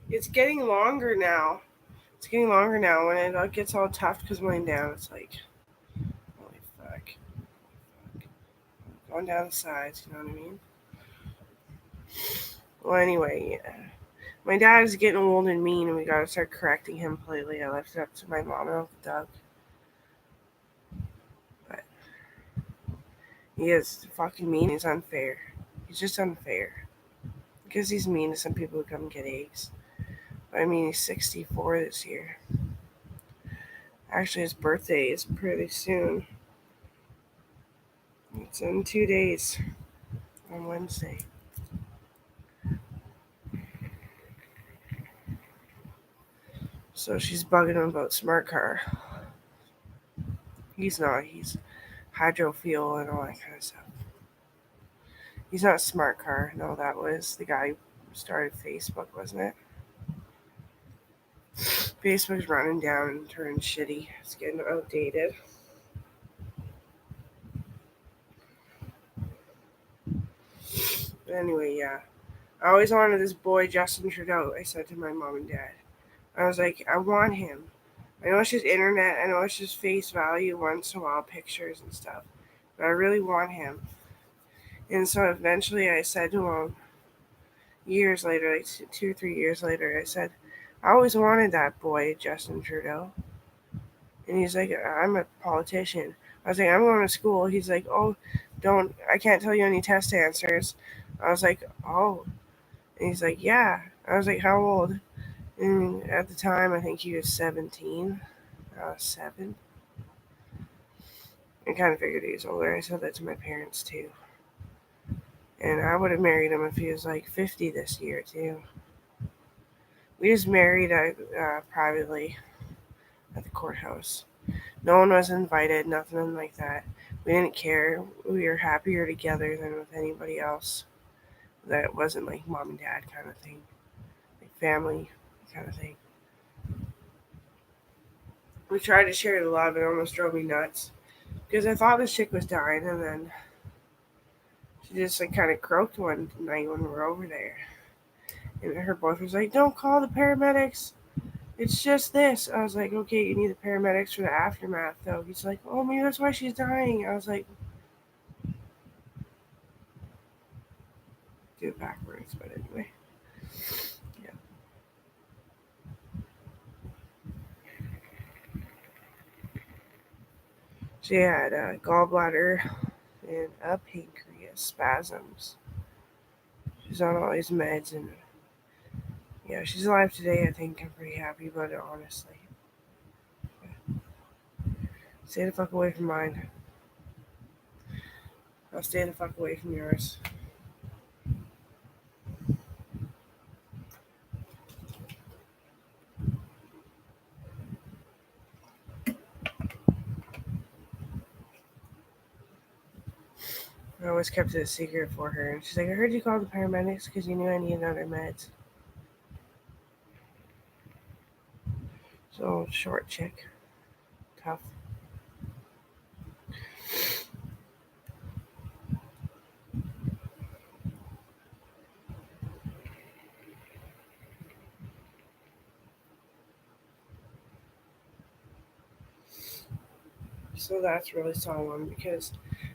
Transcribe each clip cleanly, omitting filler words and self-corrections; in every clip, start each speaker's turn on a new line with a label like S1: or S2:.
S1: It's getting longer now. It's getting longer now. When it gets all tough because going down, it's like, holy fuck. Going down the sides, you know what I mean? Well, anyway, yeah. My dad is getting old and mean, and we gotta start correcting him politely. I left it up to my mom and Uncle Doug. But he is fucking mean. He's unfair. He's just unfair. Because he's mean to some people who come and get eggs. But I mean, he's 64 this year. Actually, his birthday is pretty soon. It's in 2 days on Wednesday. So she's bugging him about smart car. He's not. He's hydro fuel and all that kind of stuff. He's not smart car. No, that was the guy who started Facebook, wasn't it? Facebook's running down and turning shitty. It's getting outdated. But anyway, yeah. I always wanted this boy, Justin Trudeau, I said to my mom and dad. I was like, I want him. I know it's just internet. I know it's just face value once in a while, pictures and stuff. But I really want him. And so eventually I said to him, years later, like 2 or 3 years later, I said, I always wanted that boy, Justin Trudeau. And he's like, I'm a politician. I was like, I'm going to school. He's like, oh, I can't tell you any test answers. I was like, oh. And he's like, yeah. I was like, how old? And at the time, I think he was 17. I was 7. I kind of figured he was older. I said that to my parents too. And I would have married him if he was like 50 this year too. We just married privately at the courthouse. No one was invited, nothing like that. We didn't care. We were happier together than with anybody else. That wasn't like mom and dad kind of thing, like family kind of thing. We tried to share the love. It almost drove me nuts because I thought this chick was dying, and then she just like kind of croaked one night when we were over there. And her boyfriend was like, "Don't call the paramedics. It's just this." I was like, "Okay, you need the paramedics for the aftermath, though." He's like, "Oh, maybe that's why she's dying." I was like, "Do it backwards," but anyway. Yeah. She had gallbladder and a pancreas spasms. She's on all these meds, and yeah, she's alive today. I think I'm pretty happy about it, honestly. Stay the fuck away from mine. I'll stay the fuck away from yours. I always kept it a secret for her. And she's like, I heard you called the paramedics because you knew I needed other meds. So, short chick. Tough. So that's really solemn because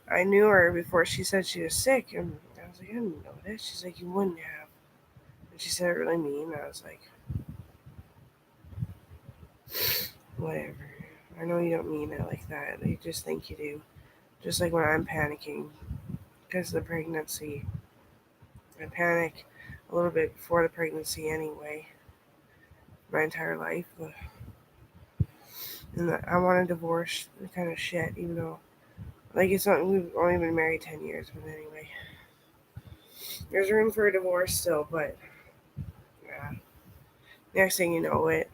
S1: I knew her before she said she was sick. And I was like, I didn't know this. She's like, you wouldn't have. And she said it really mean. I was like, whatever. I know you don't mean it like that. You just think you do. Just like when I'm panicking because of the pregnancy. I panic a little bit before the pregnancy anyway. My entire life. And I want a divorce kind of shit, even though, like, it's not, we've only been married 10 years, but anyway. There's room for a divorce still, but yeah. Next thing you know it,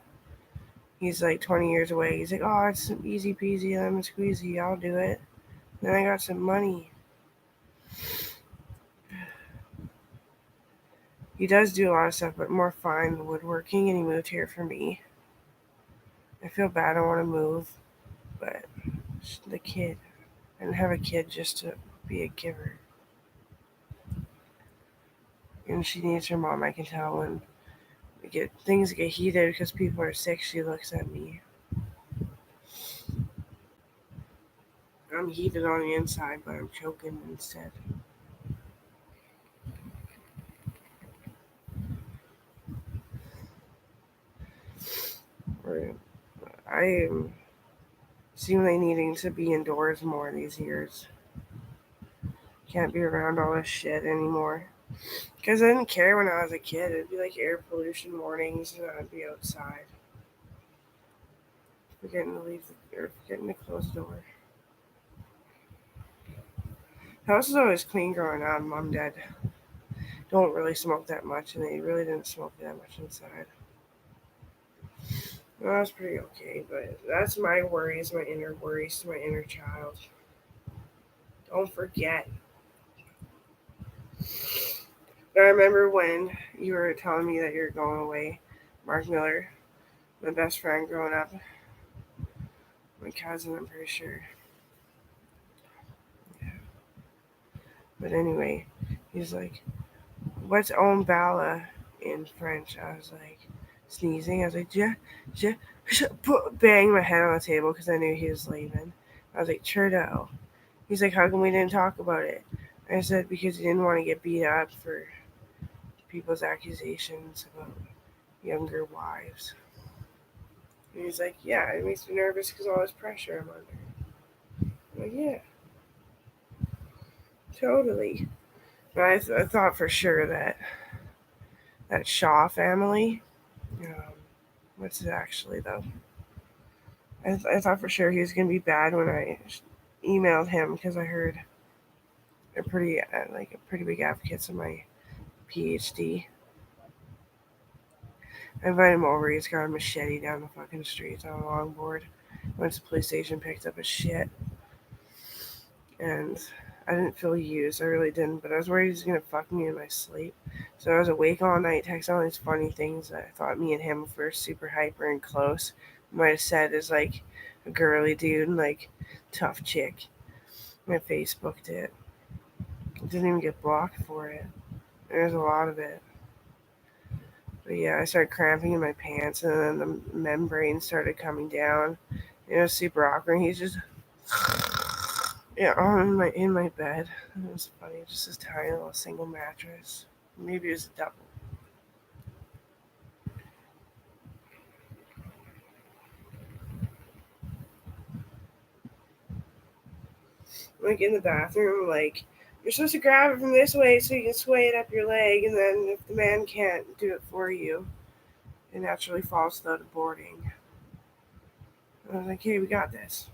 S1: he's like 20 years away. He's like, oh, it's easy peasy, lemon squeezy, I'll do it. Then I got some money. He does do a lot of stuff, but more fine woodworking, and he moved here for me. I feel bad, I want to move, but the kid, I didn't have a kid just to be a giver. And she needs her mom, I can tell, and things get heated because people are sick. She looks at me. I'm heated on the inside, but I'm choking instead. I am seemingly needing to be indoors more these years. Can't be around all this shit anymore. Because I didn't care when I was a kid. It'd be like air pollution warnings, and I'd be outside. Forgetting to leave or forgetting to close the door. House was always clean growing up. Mom and dad don't really smoke that much, and they really didn't smoke that much inside. Well, that was pretty okay, but that's my worries, my inner child. Don't forget. But I remember when you were telling me that you're going away, Mark Miller, my best friend growing up, my cousin, I'm pretty sure. But anyway, he's like, "What's on bala in French?" I was like, sneezing. I was like, "Ja, ja, bang my head on the table because I knew he was leaving." I was like, "Trudeau." He's like, "How come we didn't talk about it?" I said, "Because he didn't want to get beat up for people's accusations about younger wives." And he's like, "Yeah, it makes me nervous because all this pressure I'm under." I'm like, "Yeah, totally." But I thought for sure that Shaw family, um, what's it actually though? I thought for sure he was gonna be bad when I emailed him because I heard a pretty big advocates of my PhD. I invited him over. He's got a machete down the fucking street on a longboard. Went to the police station, picked up his shit, and I didn't feel used. I really didn't, but I was worried he was gonna fuck me in my sleep. So I was awake all night, texting all these funny things that I thought me and him were super hyper and close. Might have said as like a girly dude and like tough chick. I Facebooked it. Didn't even get blocked for it. There's a lot of it. But yeah, I started cramping in my pants, and then the membrane started coming down. It was super awkward. He's just yeah, in my bed. It was funny, just this tiny little single mattress. Maybe it was a double. Like in the bathroom, like you're supposed to grab it from this way so you can sway it up your leg, and then if the man can't do it for you, it naturally falls without a boarding. I was like, "Hey, we got this."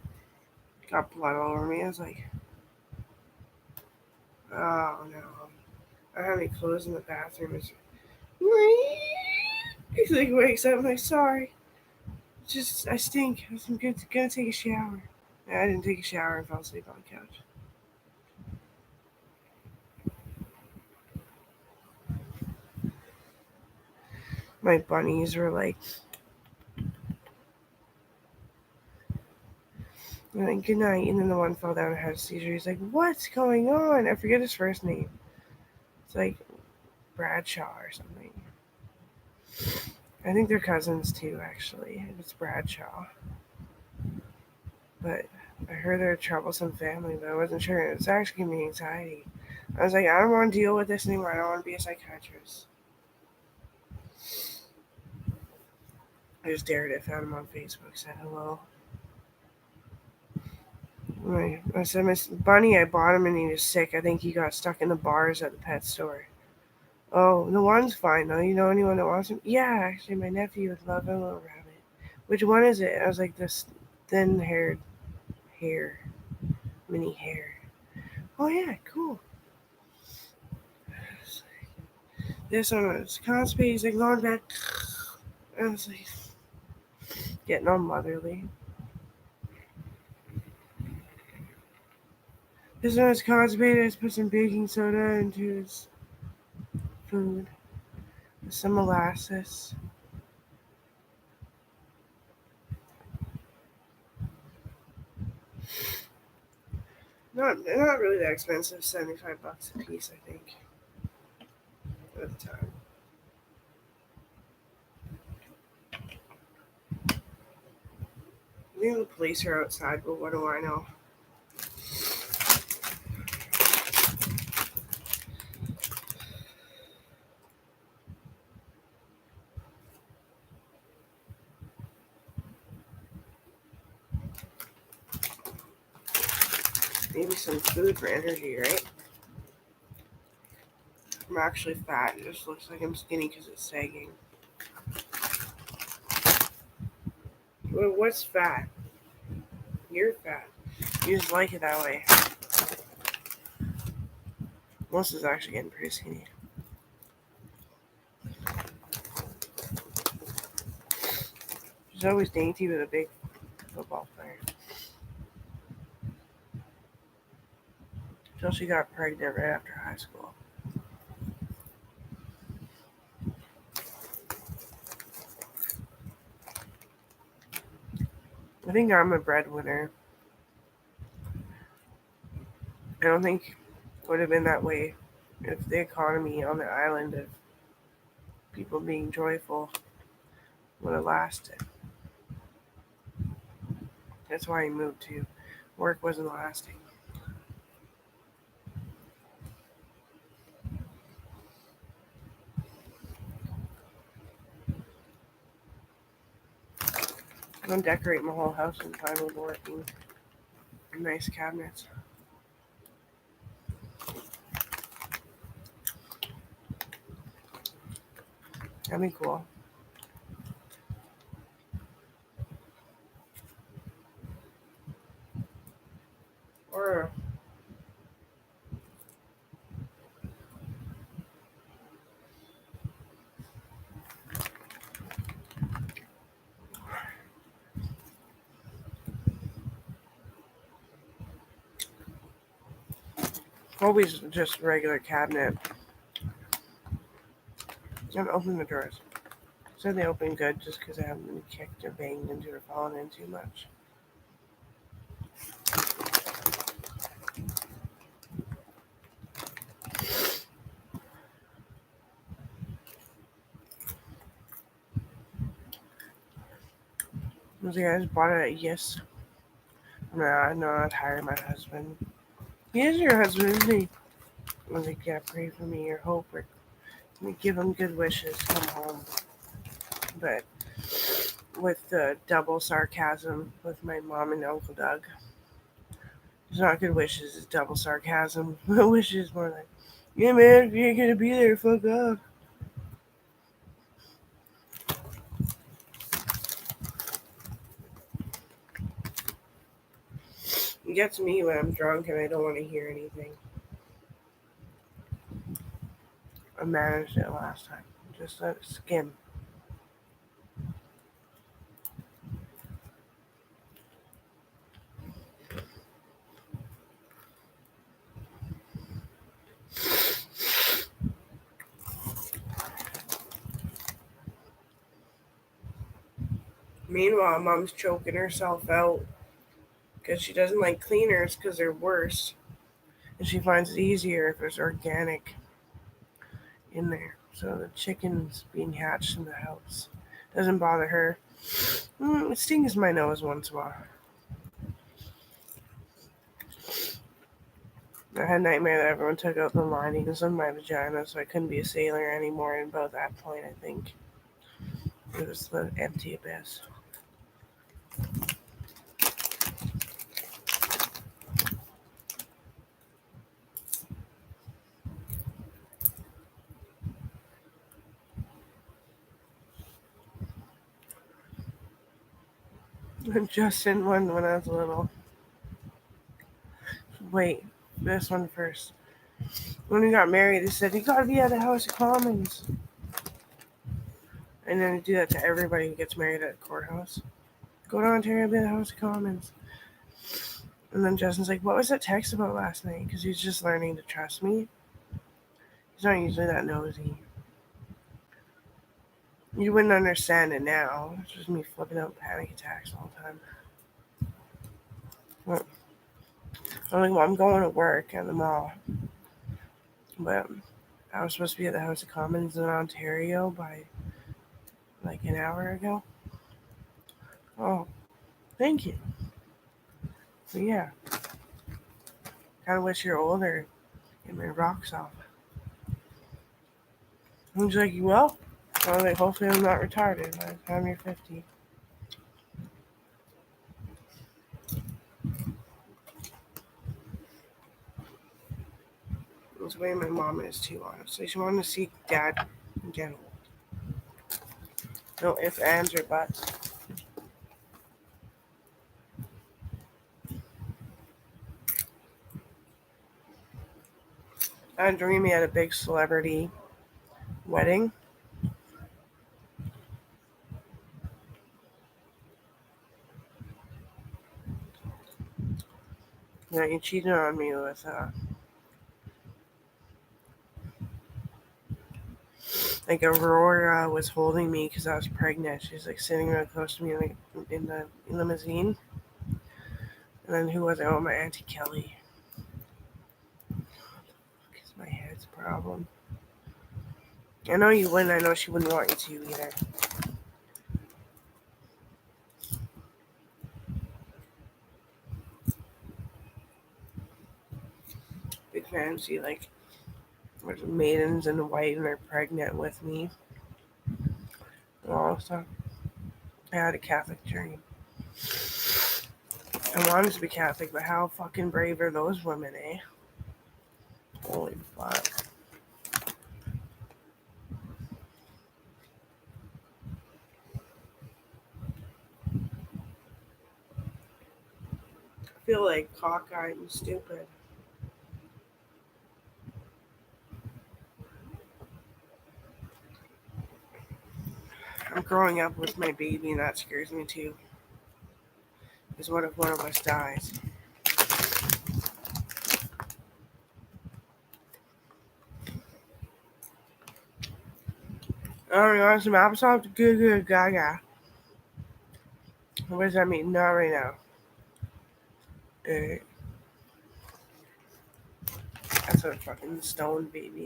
S1: Got blood all over me. I was like, "Oh no, I don't have any clothes in the bathroom." It's He's like wakes up. I'm like, "Sorry, just I stink. I'm gonna take a shower." And I didn't take a shower and fell asleep on the couch. My bunnies were like, "Good night," and then the one fell down and had a seizure. He's like, "What's going on?" I forget his first name. It's like Bradshaw or something. I think they're cousins too, actually. It's Bradshaw. But I heard they're a troublesome family, but I wasn't sure. It's actually giving me anxiety. I was like, I don't want to deal with this anymore. I don't want to be a psychiatrist. I just dared it, found him on Facebook, said hello. I said, "Miss Bunny, I bought him and he was sick. I think he got stuck in the bars at the pet store." "Oh, the one's fine though. You know anyone that wants him?" "Yeah, actually, my nephew would love a little rabbit." "Which one is it?" I was like, "This thin haired hair, mini hair." "Oh, yeah, cool." This one was constipated. He's like, "Going back." I was like, getting all motherly. This one was constipated. I just put some baking soda into his food with some molasses. Not really that expensive. 75 bucks a piece, I think, at the time. think the police are outside, but what do I know? Maybe some food for energy, right? I'm actually fat. It just looks like I'm skinny because it's sagging. What's fat? You're fat. You just like it that way. Melissa's actually getting pretty skinny. She's always dainty with a big football player. Until she got pregnant right after high school. I think I'm a breadwinner. I don't think it would have been that way if the economy on the island of people being joyful would have lasted. That's why I moved to. Work wasn't lasting. I'm gonna decorate my whole house in time with working. Nice cabinets. That'd be cool. Or always just regular cabinet. And open the drawers. So they open good just because I haven't been kicked or banged into or fallen in too much. I was like, I just bought it at Yes. Nah, no, I'd hire my husband. He is your husband, isn't he? I was like, yeah, pray for me or hope or give him good wishes, come home. But with the double sarcasm with my mom and Uncle Doug. It's not good wishes, it's double sarcasm. Wishes more like, yeah, man, if you ain't gonna be there, fuck off. It gets me when I'm drunk and I don't want to hear anything. I managed it last time. Just let it skim. Meanwhile, mom's choking herself out because she doesn't like cleaners because they're worse. And she finds it easier if there's organic in there. So the chicken's being hatched in the house. Doesn't bother her. It stings my nose once in a while. I had a nightmare that everyone took out the linings of my vagina, so I couldn't be a sailor anymore. And about that point, I think it was the empty abyss. Justin won when I was little. Wait, this one first. When we got married, they said, you gotta be at the House of Commons. And then they do that to everybody who gets married at the courthouse. Go to Ontario, be at the House of Commons. And then Justin's like, what was that text about last night? Because he's just learning to trust me. He's not usually that nosy. You wouldn't understand it now. It's just me flipping out panic attacks all the time. But I'm like, well, I'm going to work at the mall. But I was supposed to be at the House of Commons in Ontario by like an hour ago. Oh, Thank you. But yeah. Kind of wish you're older. Get my rocks off. And he's like, well, I was like, hopefully I'm not retarded by the time you're 50. That's the way my mom is too, honestly. She wanted to see dad get old. No ifs, ands, or buts. I had a dream he had a big celebrity wedding. Yeah, he cheated on me with like Aurora was holding me because I was pregnant. She's like sitting real close to me in the limousine. And then who was it? Oh, my Auntie Kelly. Because my head's a problem. I know you wouldn't. I know she wouldn't want you to either. Big fancy, like, there's maidens in white and they're pregnant with me. And all that stuff. I had a Catholic dream. I wanted to be Catholic, but how fucking brave are those women, eh? Holy fuck. I feel like cockeyed and stupid. I'm growing up with my baby and that scares me too. Because what if one of us dies? Oh, you want some applesauce? Good, gaga. What does that mean? Not right now. That's a fucking stone baby.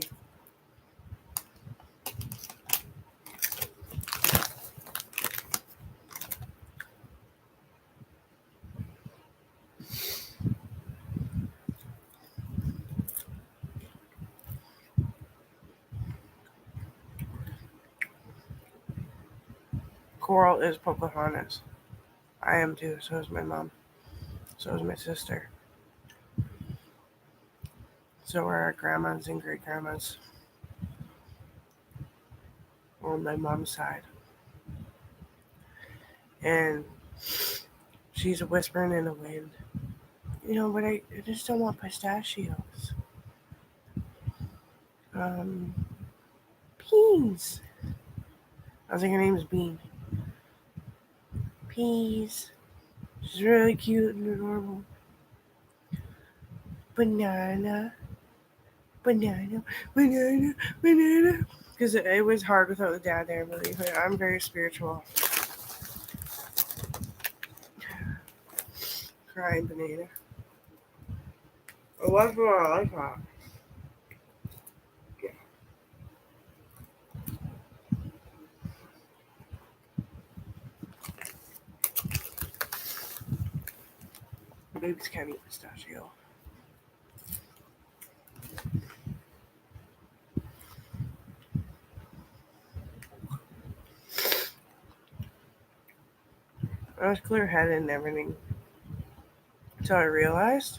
S1: Coral is Pocahontas. I am too, so is my mom. So is my sister. So are our grandmas and great grandmas on my mom's side. And she's a whispering in the wind. You know, but I just don't want pistachios. Um, Beans. I was like, her name's Bean. Peas. She's really cute and adorable. Banana. Banana. Banana. Banana. Because it was hard without the dad there, believe me. I'm very spiritual. Crying banana. It was more like that. Yeah. Babies can't eat pistachio. I was clear headed and everything. Until I realized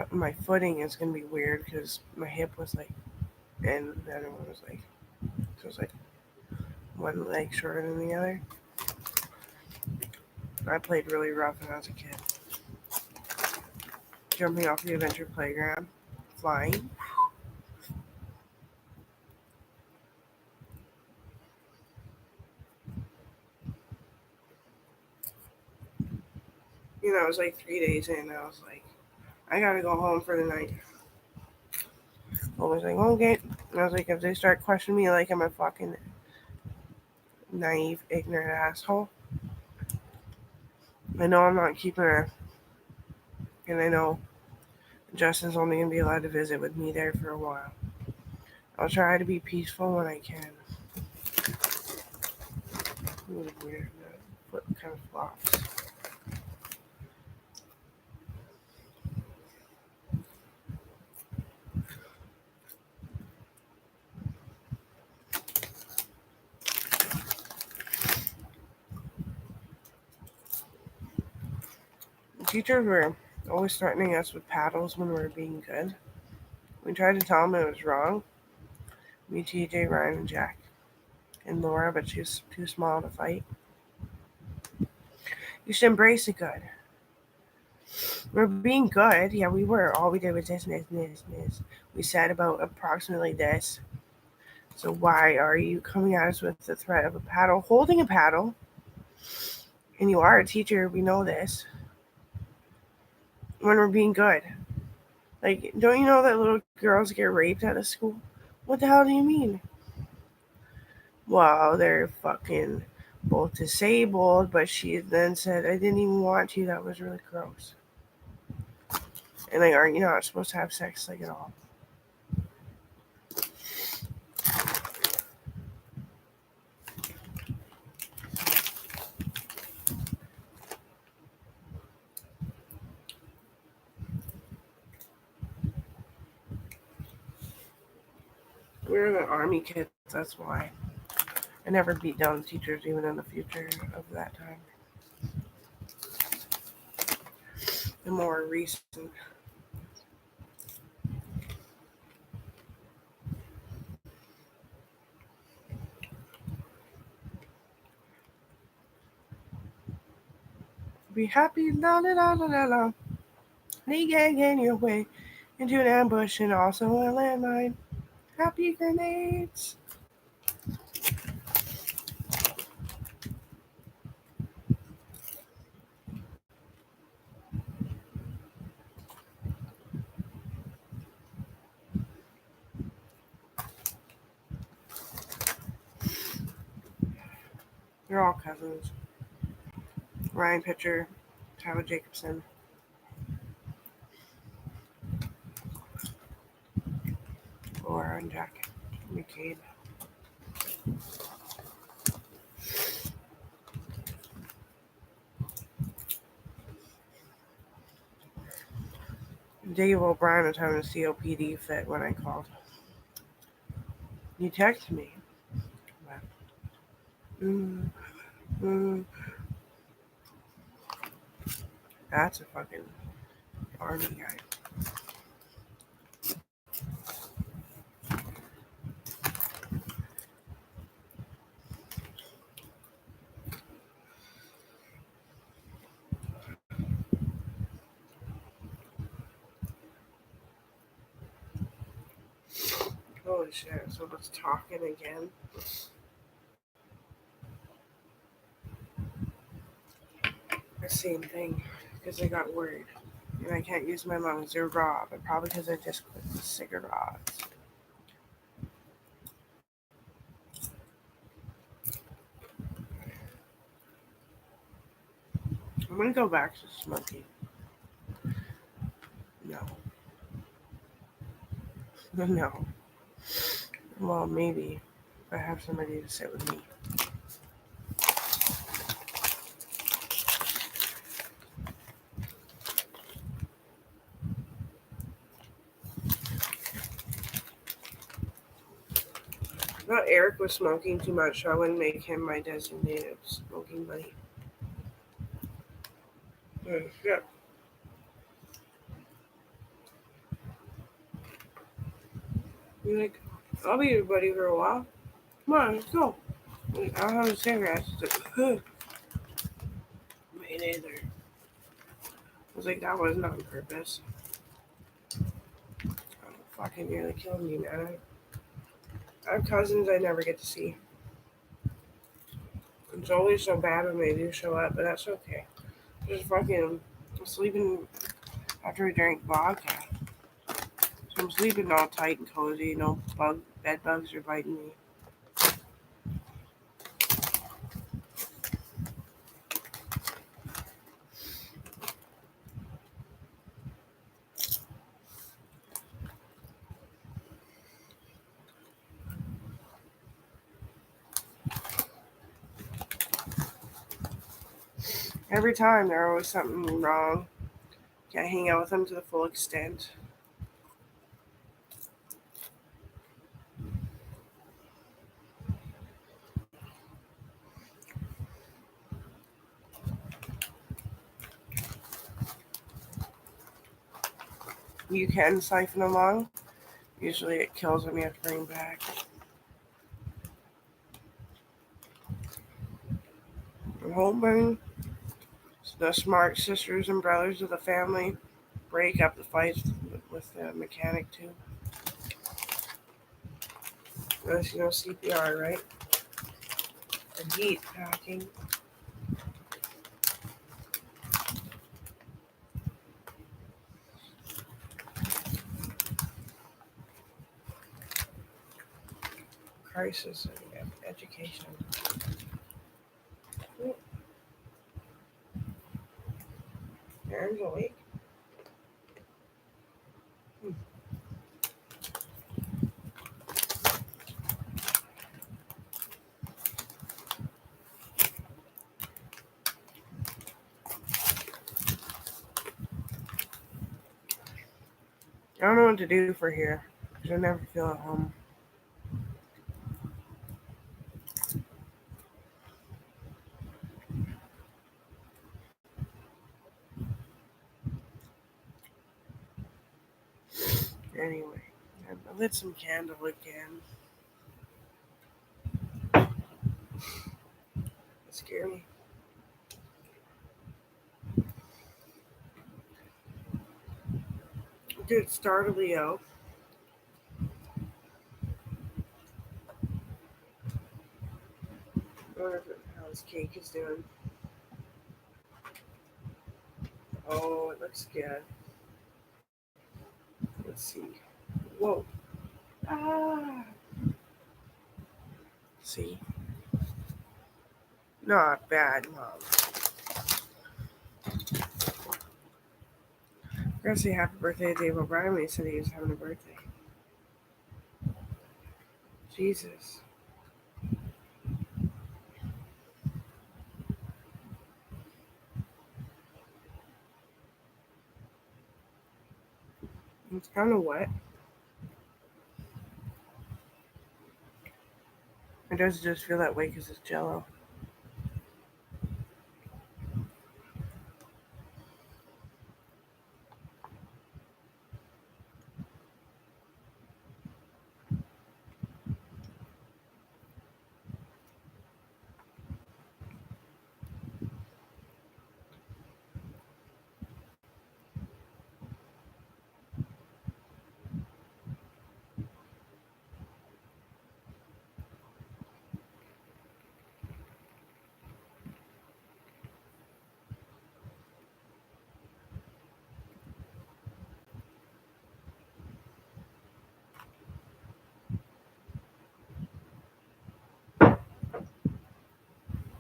S1: my footing is going to be weird because my hip was like, and the other one was like, so it was like one leg shorter than the other. I played really rough when I was a kid. Jumping off the adventure playground, flying. You know, it was like 3 days in. I was like, I gotta go home for the night. I was like, okay. And I was like, if they start questioning me like I'm a fucking naive, ignorant asshole, I know I'm not keeping her. And I know Justin's only gonna be allowed to visit with me there for a while. I'll try to be peaceful when I can. It was weird. foot kind of flops. The teachers were always threatening us with paddles when we were being good. We tried to tell them it was wrong. Me, TJ, Ryan, and Jack. And Laura, but she was too small to fight. You should embrace the good. We're being good. Yeah, we were. All we did was this. We said about approximately this. So why are you coming at us with the threat of a paddle? Holding a paddle. And you are a teacher. We know this. When we're being good. Like, don't you know that little girls get raped at a school? What the hell do you mean? Well, they're fucking both disabled, but she then said, I didn't even want to. That was really gross. And like, aren't you not supposed to have sex like at all? We're the army kids, that's why. I never beat down teachers even in the future of that time. The more recent. Be happy, la la la la la la. They gang in your way into an ambush and also a landmine. Happy grenades. They're all cousins. Ryan Pitcher, Tyler Jacobson, Laura and Jack McCabe. Dave O'Brien was having a COPD fit when I called. You texted me. Mm, mm. That's a fucking army guy. Holy shit, so let's talking again. The same thing, because I got worried. And I can't use my lungs, they're raw, but probably because I just quit the cigarettes. I'm gonna go back to smoking. No. No. Well, maybe. If I have somebody to sit with me. I thought Eric was smoking too much, so I wouldn't make him my designated smoking buddy. Oh, shit. You're like, I'll be your buddy for a while. Come on, let's go. Like, I don't have a cigarette. It's like, huh. Me neither. I was like, that wasn't on purpose. Oh, fucking nearly killed me, man. I have cousins I never get to see. It's always so bad when they do show up, but that's okay. Just fucking sleeping after we drank vodka. So I'm sleeping all tight and cozy. No bed bugs are biting me. Every time there's always something wrong. Can't hang out with them to the full extent. You can siphon along. Usually it kills them. You have to bring back. I'm hoping the smart sisters and brothers of the family break up the fights with the mechanic too. Unless you know CPR, right? And heat packing. Crisis and education. Aaron's awake. I don't know what to do for here because I never feel at home. Anyway, I lit some candle again. It scared me. Good start of Leo. I wonder how his cake is doing. Oh, it looks good. Let's see. Whoa. Ah. See. Not bad, Mom. I'm gonna say happy birthday to Dave O'Brien when he said he was having a birthday. Jesus. It's kind of wet. It does just feel that way because it's jello.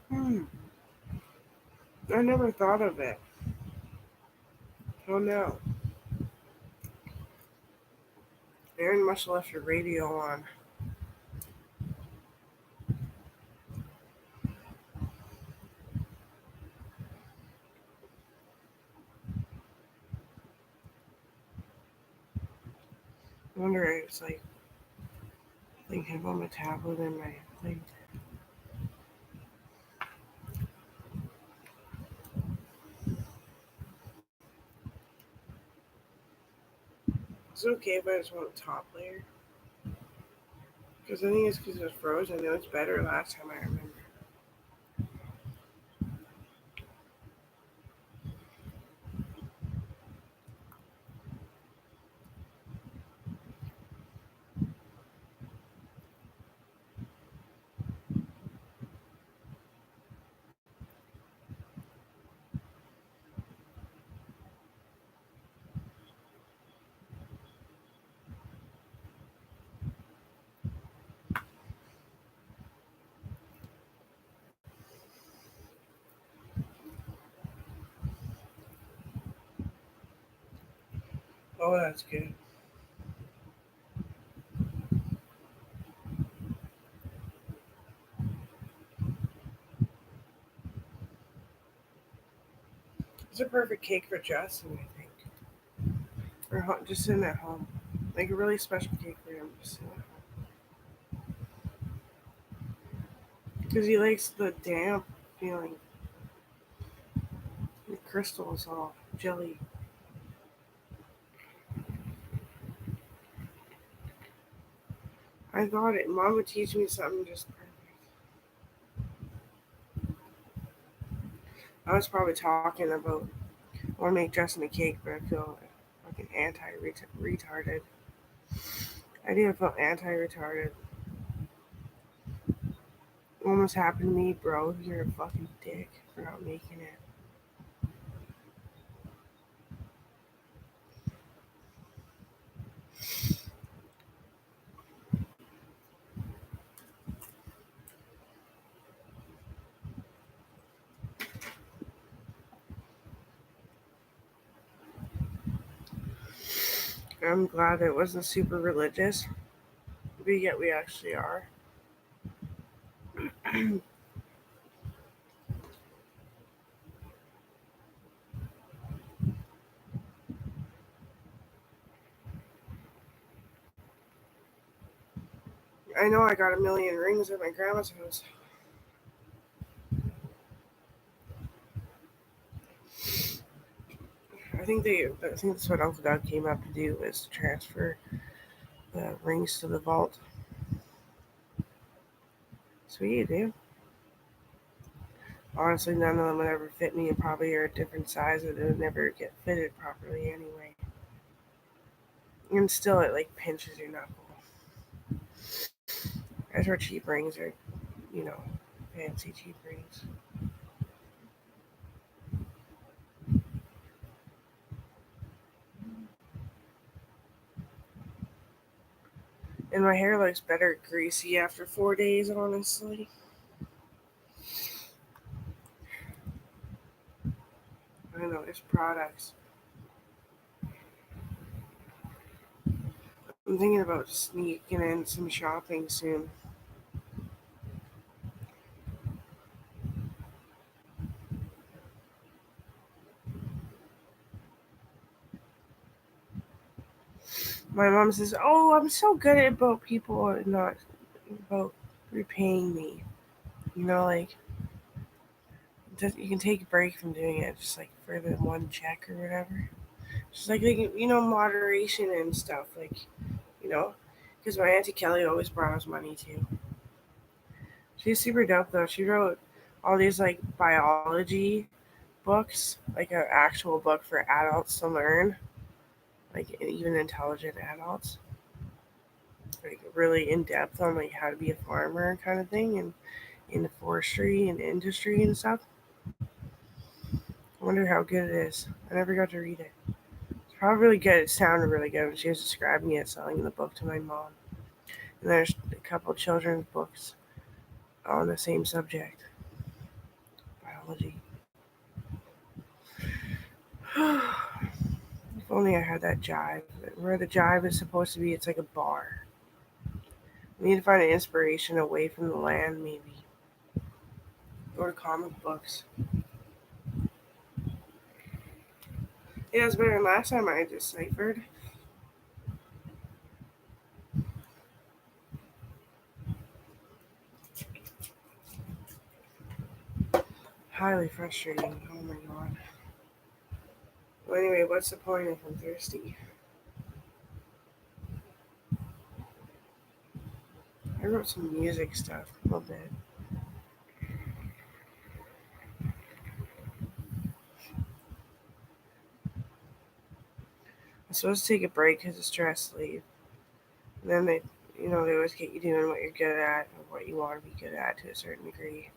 S1: Hmm. I never thought of it. Oh no. Aaron must have left her radio on. I wonder if it's like thinking about my tablet and my thing. Is it okay if I just want a top layer? Because I think it's because it was frozen. I know it's better last time I remember. Oh, that's good. It's a perfect cake for Justin, I think. Or just sitting at home. Like a really special cake for him, just sitting at home. Because he likes the damp feeling. The crystals all jelly. I got it. Mom would teach me something just perfect. I was probably talking about I want to make Justin a cake, but I feel fucking anti-retarded. I do feel anti-retarded. Almost happened to me, bro. You're a fucking dick for not making it. I'm glad it wasn't super religious, but yet we actually are. I know I got a million rings at my grandma's house. I think that's what Uncle Doug came up to do was to transfer the rings to the vault. Sweet, dude. Honestly, none of them would ever fit me and probably are a different size and it would never get fitted properly anyway. And still, it like pinches your knuckle. That's where cheap rings are, you know, fancy cheap rings. And my hair looks better greasy after 4 days, honestly. I know, there's products. I'm thinking about sneaking in some shopping soon. My mom says, "Oh, I'm so good at about people not about repaying me. You know, like just, you can take a break from doing it, just like for the one check or whatever. Just like you know, moderation and stuff. Like you know, because my auntie Kelly always borrows money too. She's super dope though. She wrote all these like biology books, like an actual book for adults to learn, like even intelligent adults, like really in depth on like how to be a farmer kind of thing and in forestry and industry and stuff. I wonder how good it is. I never got to read it. It's probably really good. It sounded really good when she was describing it, selling the book to my mom. And there's a couple children's books on the same subject, biology. If only I had that jive. Where the jive is supposed to be, it's like a bar. We need to find an inspiration away from the land, maybe. Or comic books. Yeah, it's better than last time I deciphered. Highly frustrating. Oh my god. Well, anyway, what's the point if I'm thirsty? I wrote some music stuff a little bit. I'm supposed to take a break because of stress leave. And then they always get you doing what you're good at or what you want to be good at to a certain degree.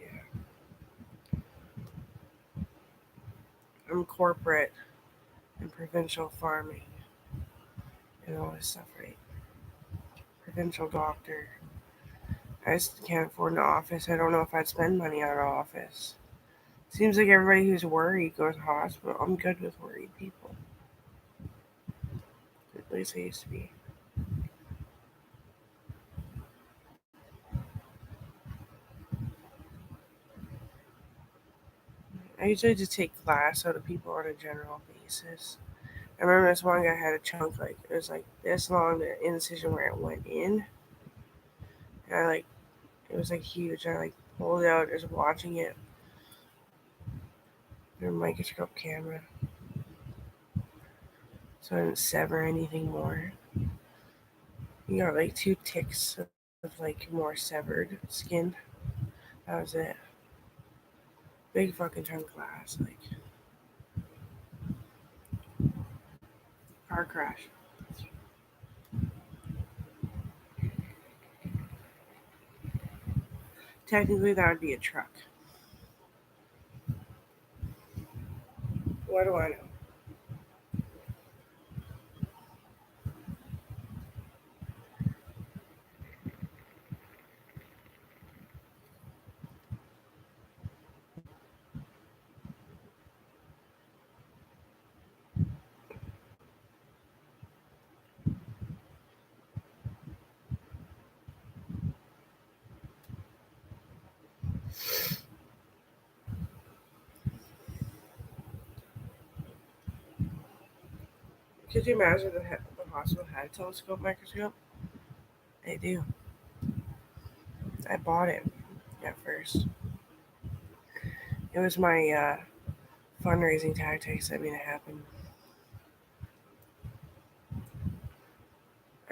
S1: Yeah. I'm corporate and provincial farming and all this stuff, right? Provincial doctor. I just can't afford an office. I don't know if I'd spend money on an office. Seems like everybody who's worried goes to hospital. I'm good with worried people. At least I used to be. I usually just take glass out of people on a general basis. I remember this one guy had a chunk, like it was like this long, the incision where it went in. And I like it was like huge. I like pulled it out, just watching it through a microscope camera, so I didn't sever anything more. You got like 2 ticks of like more severed skin. That was it. Big fucking chunk of glass, like car crash. Technically, that would be a truck. What do I know? Could you imagine the hospital had a telescope microscope? They do. I bought it at first. It was my fundraising tactics that made it happen.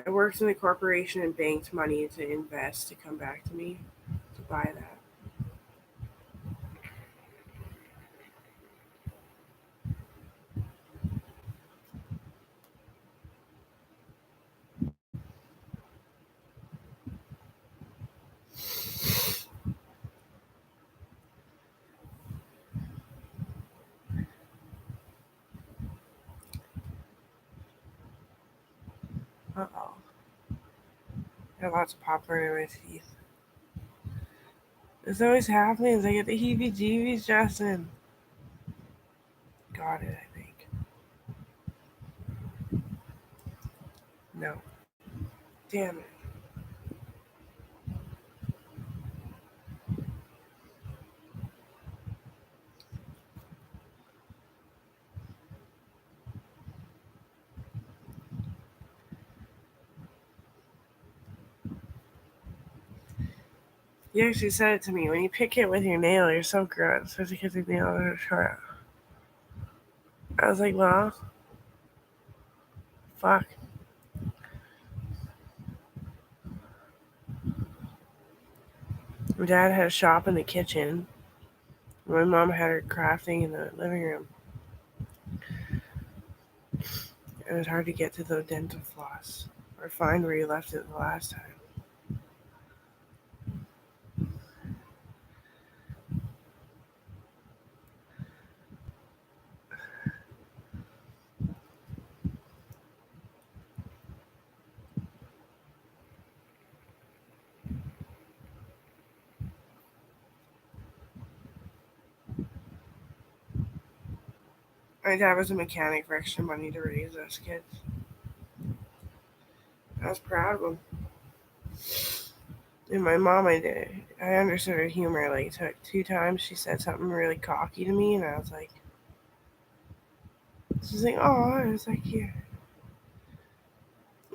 S1: I worked in the corporation and banked money to invest to come back to me to buy that. Uh oh. I have lots of popcorn in my teeth. This always happens. I get the heebie jeebies, Justin. Got it, I think. No. Damn it. You actually said it to me. When you pick it with your nail, you're so gross, especially because your nails are short. I was like, well, fuck. My dad had a shop in the kitchen. My mom had her crafting in the living room. It was hard to get to the dental floss or find where you left it the last time. My dad was a mechanic for extra money to raise us kids. I was proud of him. And my mom, I understood her humor. Like, it took 2 times she said something really cocky to me, and I was like, she's like, oh, I was like, here.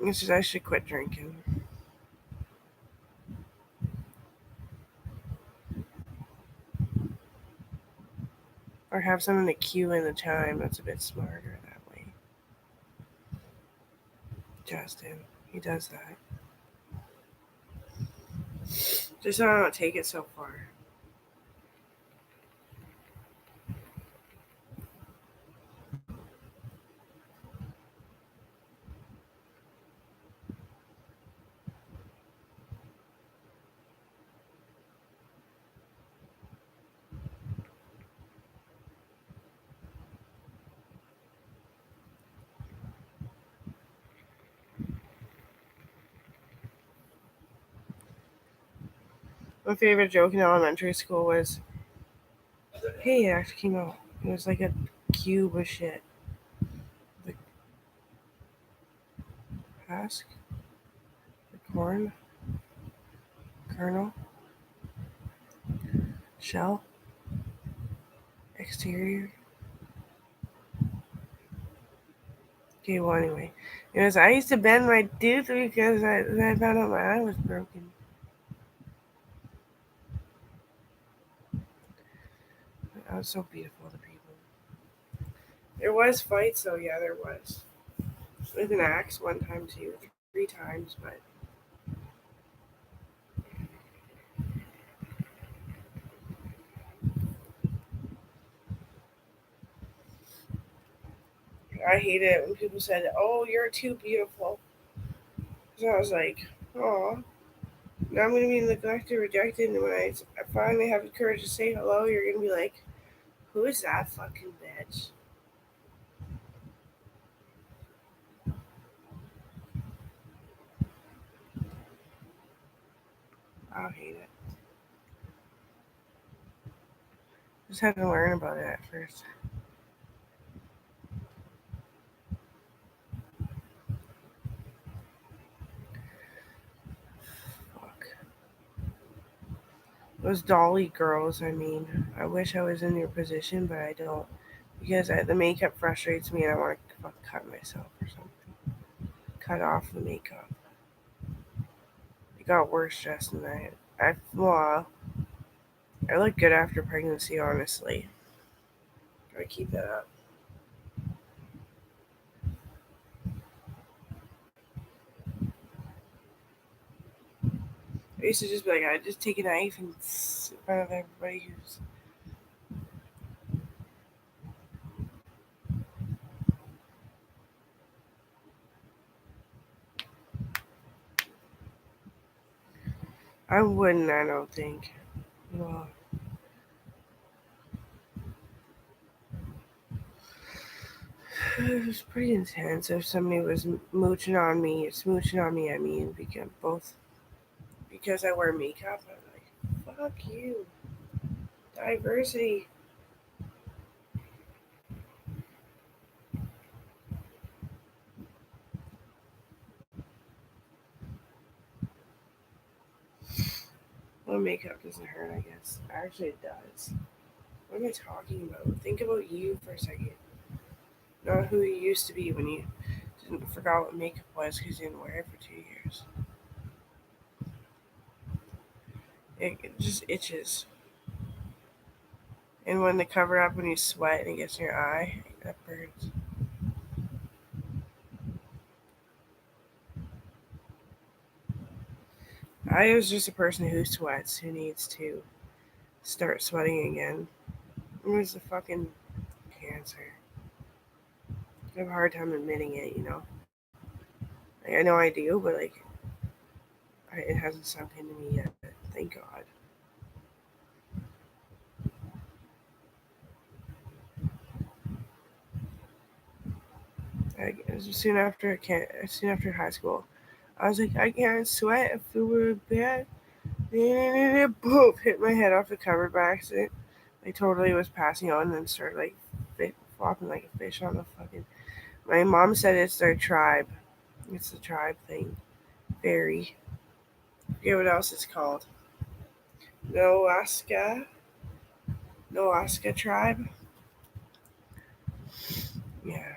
S1: And she's, I should quit drinking. Or have someone to cue in the time. That's a bit smarter that way. Justin, he does that. Just so I don't take it so far. My favorite joke in elementary school was, hey, it actually came out. It was like a cube of shit. The husk, the corn, kernel, shell, exterior. Okay, well, anyway. Anyways, I used to bend my tooth because I found out my eye was broken. That was so beautiful to people. There was fights, though. Yeah, there was. With an axe one time, too. 3 times, but I hated it when people said, "Oh, you're too beautiful." So I was like, "Oh, now I'm gonna be neglected, rejected, and when I finally have the courage to say hello, you're gonna be like, who is that fucking bitch?" I'll hate it. Just had to learn about it at first. Fuck. Those dolly girls. I mean, I wish I was in your position, but I don't because the makeup frustrates me, and I want to cut myself or something. Cut off the makeup. It got worse, Justin. Well, I look good after pregnancy, honestly. Gotta keep that up. I used to just be like, I just take a knife and in front of everybody who's. I wouldn't, I don't think. Well, it was pretty intense. If somebody was mooching on me, smooching on me, I mean, because I wear makeup, I'm like, fuck you. Diversity. Well, makeup doesn't hurt, I guess. Actually, it does. What am I talking about? Think about you for a second. Not who you used to be when you didn't forgot what makeup was because you didn't wear it for 2 years. It just itches. And when they cover up when you sweat and it gets in your eye, that burns. I was just a person who sweats, who needs to start sweating again. It was the fucking cancer. I have a hard time admitting it. Like, I know I do, but like, it hasn't sunk into me yet. Thank God. Soon after high school, I was like, I can't sweat. I feel really bad. Boom! Hit my head off the cupboard by accident. I totally was passing out and then started like flopping like a fish on the fucking. My mom said it's their tribe. It's the tribe thing. Fairy. I forget what else it's called. Noaska. Noaska tribe. Yeah,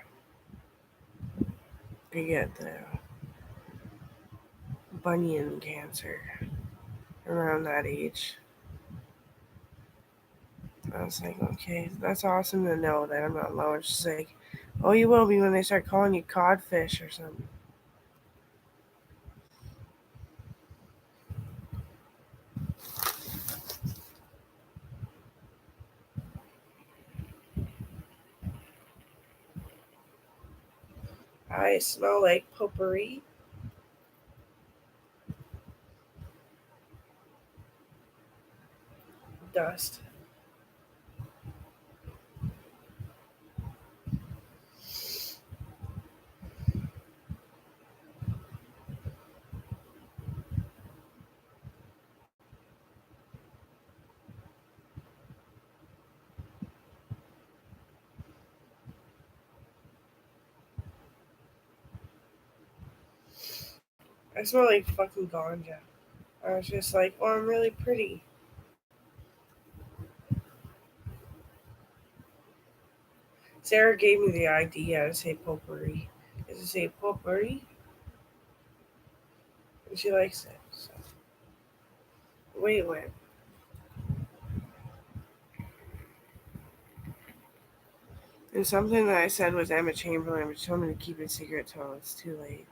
S1: you get the bunion cancer around that age. I was like, okay, that's awesome to know that I'm not alone. She's like, oh, you will be when they start calling you codfish or something. I smell like potpourri dust. I smell like fucking ganja. I was just like, oh, I'm really pretty. Sarah gave me the idea to say potpourri. Is it say potpourri? And she likes it. So. Wait, when? And something that I said was Emma Chamberlain, but she told me to keep it secret till it's too late.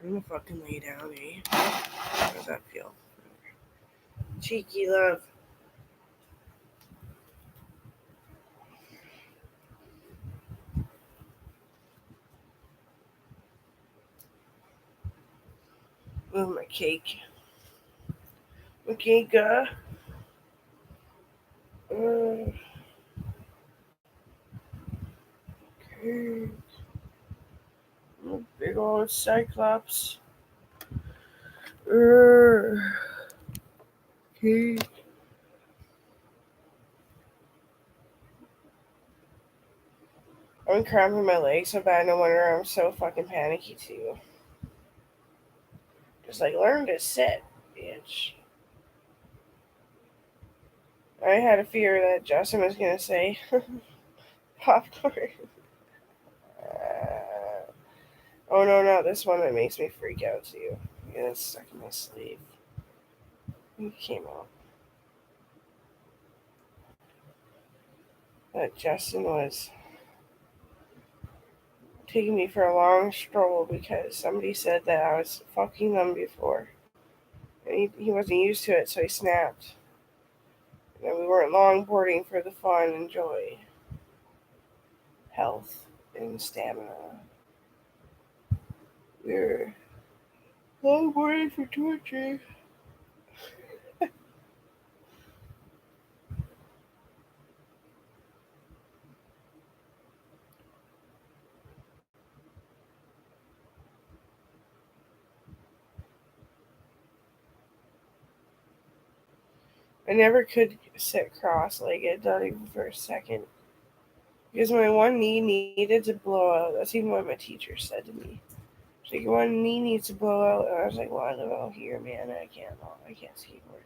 S1: I'm gonna fucking lay down, eh? How does that feel? Cheeky love. Move my cake. Okay, okay. Big old cyclops. Okay. I'm cramping my legs so bad, no wonder I'm so fucking panicky too. Just like, learn to sit, bitch. I had a fear that Justin was gonna say popcorn. Oh no, not this one that makes me freak out too. Yeah, it's stuck in my sleeve. It came out. That Justin was taking me for a long stroll because somebody said that I was fucking them before. And he wasn't used to it, so he snapped. And we weren't longboarding for the fun and joy, health, and stamina. We were longboarding for torture. I never could sit cross-legged, not even for a second. Because my one knee needed to blow out. That's even what my teacher said to me. She's like, your one knee needs to blow out. And I was like, well, I live out here, man. I can't skateboard.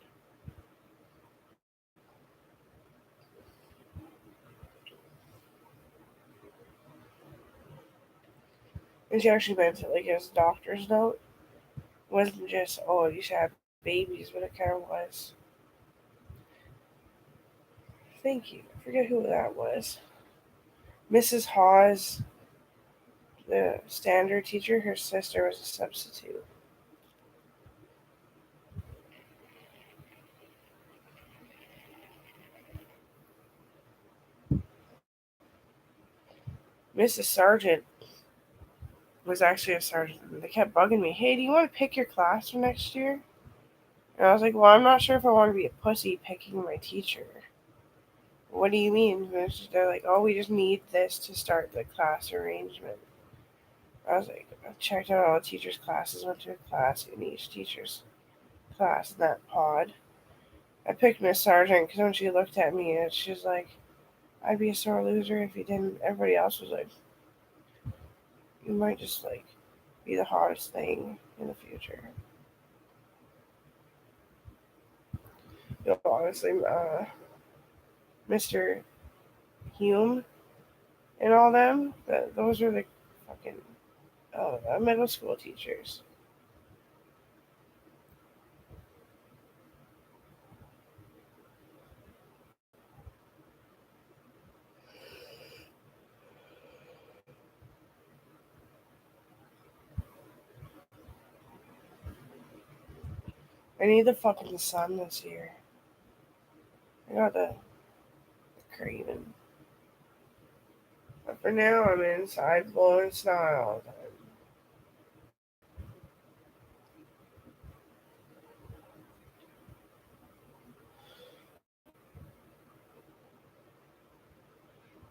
S1: And she actually meant it like as a doctor's note. It wasn't just, oh, you should have babies, but it kind of was. Thank you. I forget who that was. Mrs. Hawes, the standard teacher, her sister was a substitute. Mrs. Sargent was actually a sergeant. They kept bugging me. Hey, do you want to pick your class for next year? And I was like, well, I'm not sure if I want to be a pussy picking my teacher. What do you mean? They're like, oh, we just need this to start the class arrangement. I was like, I checked out all the teachers' classes, went to a class in each teacher's class in that pod. I picked Miss Sargent because when she looked at me, she's like, I'd be a sore loser if you didn't. Everybody else was like, you might just like be the hottest thing in the future. Honestly, Mr. Hume and all them, those are the fucking middle school teachers. I need the fucking sun this year. I got the craving. But for now, I'm inside blowing snot all the time.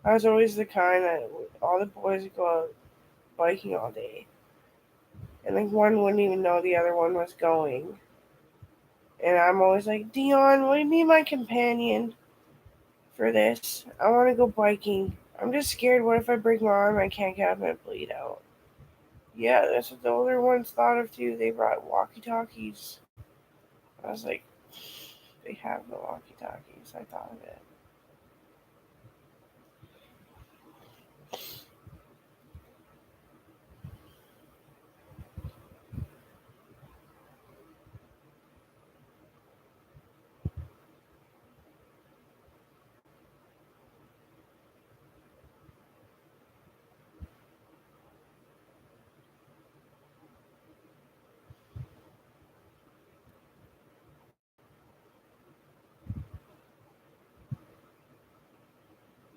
S1: I was always the kind that all the boys would go out biking all day. And like one wouldn't even know the other one was going. And I'm always like, Dion, will you be my companion for this? I want to go biking. I'm just scared. What if I break my arm? I can't get up and I bleed out. Yeah, that's what the older ones thought of too. They brought walkie talkies. I was like, they have the walkie talkies. I thought of it.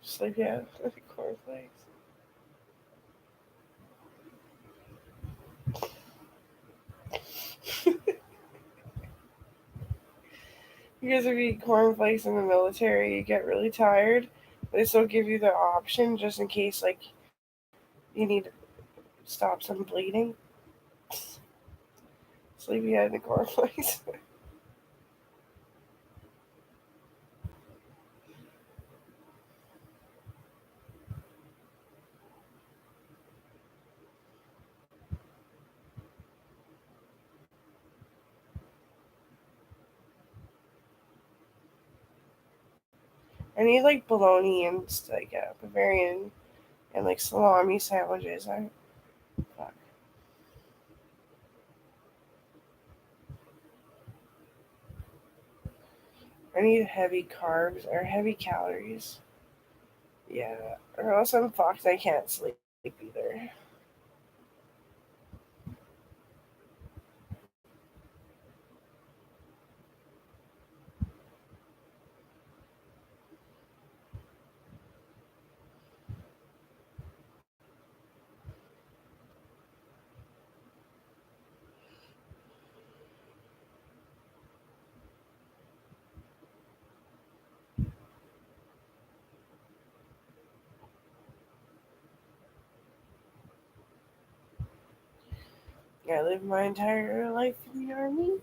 S1: Just like, yeah, the cornflakes. Because if you eat cornflakes in the military, you get really tired. They still give you the option just in case, like, you need to stop some bleeding. Sleepyhead in the cornflakes. I need like bologna and like Bavarian and like salami sandwiches. Fuck. I need heavy carbs or heavy calories. Yeah, or else I'm fucked. I can't sleep either. I lived my entire life in the army.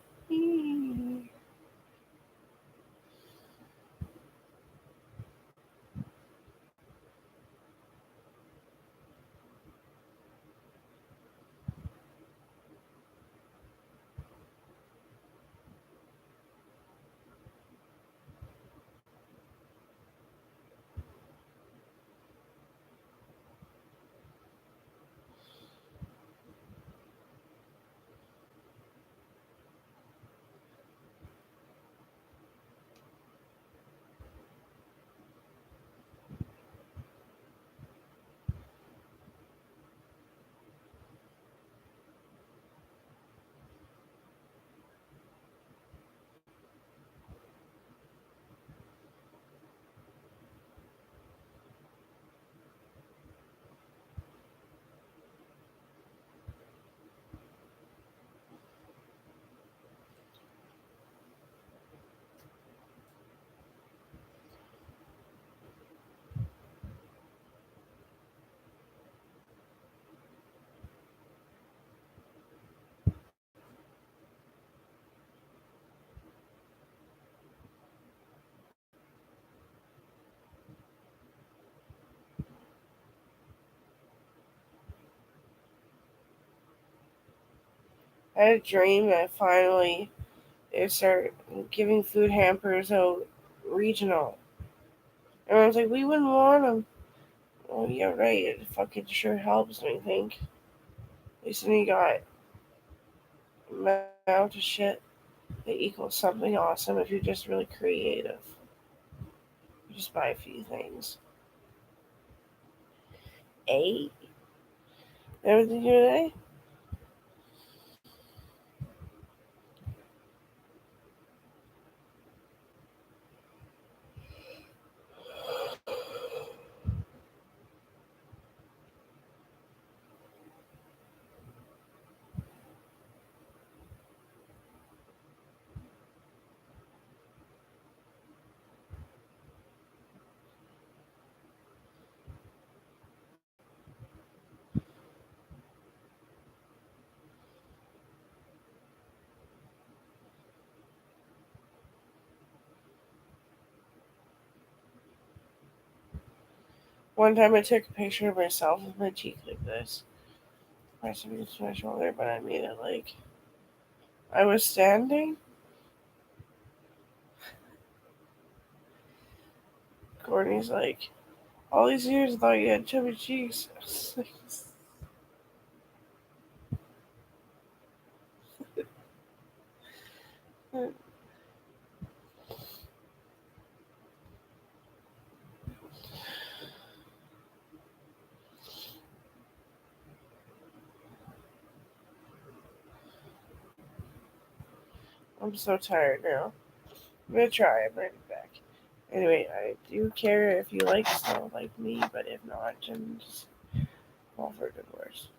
S1: I had a dream that finally they start giving food hampers out regional. And I was like, we wouldn't want them. Oh, yeah, right. It fucking sure helps me think. At least then you got amount of shit that equals something awesome if you're just really creative. You just buy a few things. A? Everything today? One time I took a picture of myself with my cheek like this. press it against my shoulder, but I made it like I was standing. Courtney's like, all these years I thought you had chubby cheeks. I'm so tired now. I'm gonna try. I'm right back. Anyway, I do care if you like stuff like me, but if not, then just call for divorce.